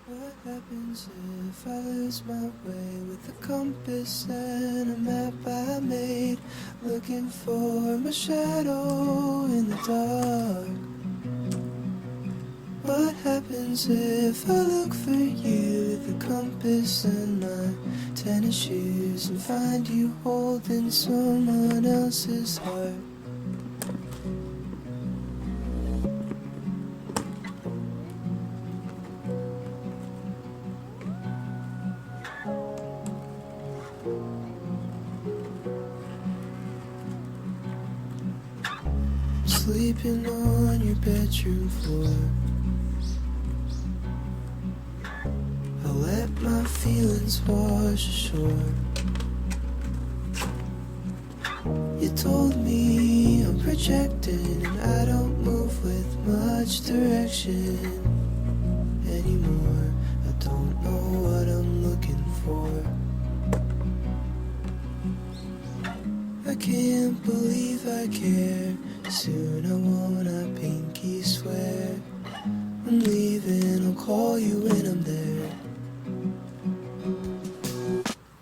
What happens if I lose my way with the compass and a map I made, looking for my shadow in the dark? What happens if I look for you with the compass and my tennis shoes and find you holding someone else's heart? Sleeping on your bedroom floor, I let my feelings wash ashore. You told me I'm projecting, and I don't move with much direction anymore. I don't know what I'm looking for. I can't believe I care. Soon I wanna pinky swear. I'm leaving, I'll call you when I'm there.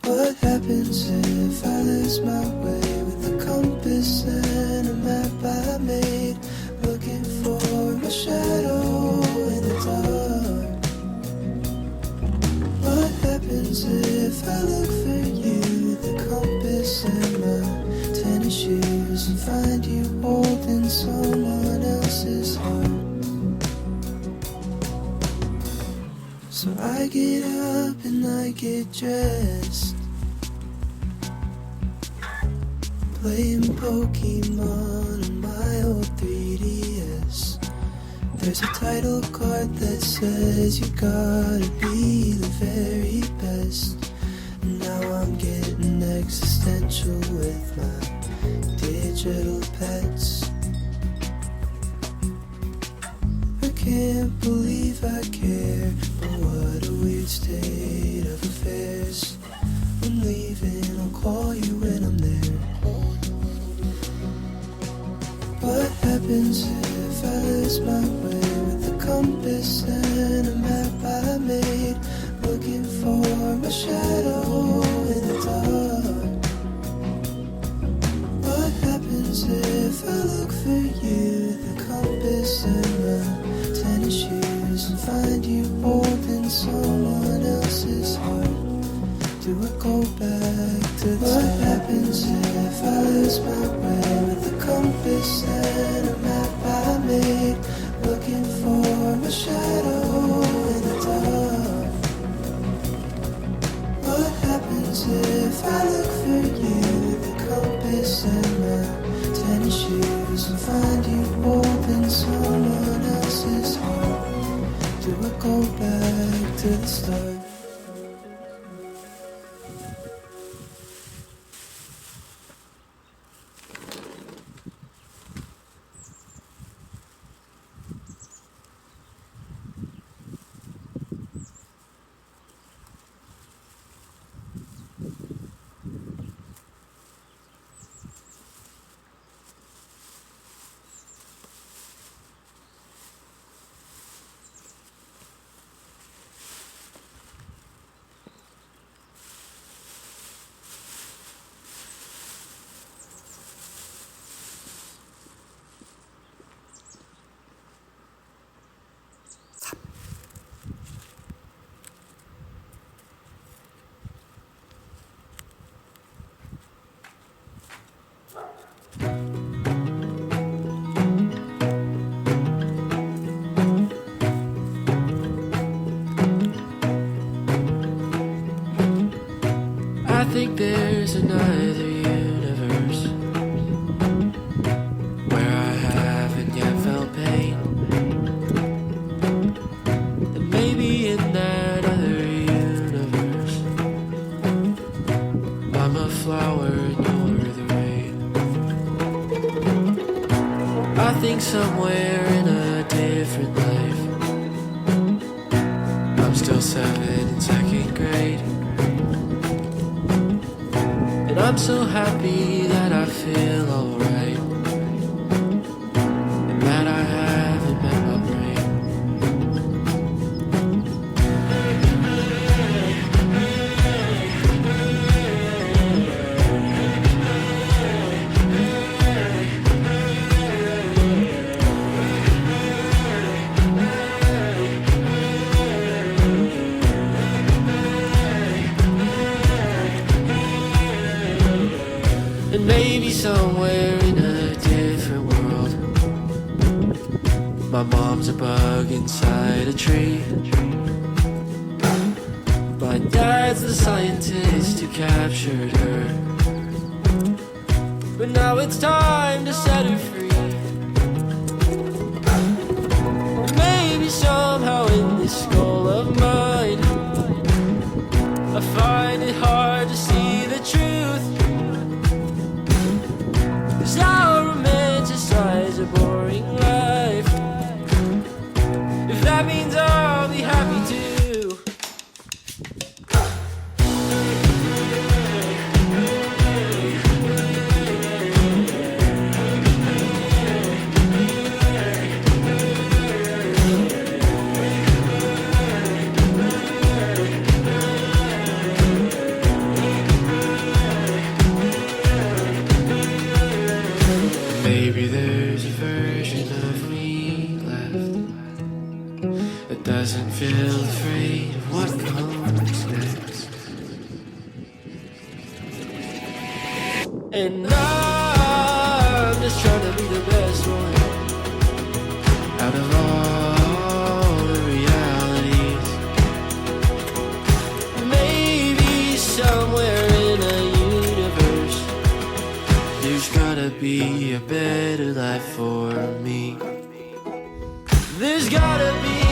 What happens if I lose my way with the compass and a map I made? Looking for my shadow in the dark. What happens if I look for you, the compass and my tennis shoes, and find you holding someone else's heart? So I get up and I get dressed, playing Pokemon on my old 3DS. There's a title card that says you gotta be the very best. And now I'm getting existential with my digital pets. I can't believe I care, but what a weird state of affairs. I'm leaving, I'll call you when I'm there. What happens if I lose my way with the compass and a map I made? Looking for my shadow in the dark. What happens if I look for you, the compass and my tennis shoes, and find you holding someone else's heart? Do I go back to the start? What happens if I lose my way with the compass and a map I made? Looking for my shadow in the dark. What happens if I look for you, the compass and my tennis shoes, and find you holding someone else's heart? Do I go back to the start? I think there's another universe where I haven't yet felt pain. And maybe in that other universe I'm a flower and you're the rain. I think somewhere in a different life I'm still 7 in 2nd grade. And I'm so happy that I feel alright, and that I haven't met my brain. And maybe somewhere in a different world my mom's a bug inside a tree. My dad's the scientist who captured her, but now it's time to set her free. Or maybe somehow in this skull of mine I find it hard to see the truth. 'Cause our romantic I'm just trying to be the best one out of all the realities. Maybe somewhere in a universe there's gotta be a better life for me. There's gotta be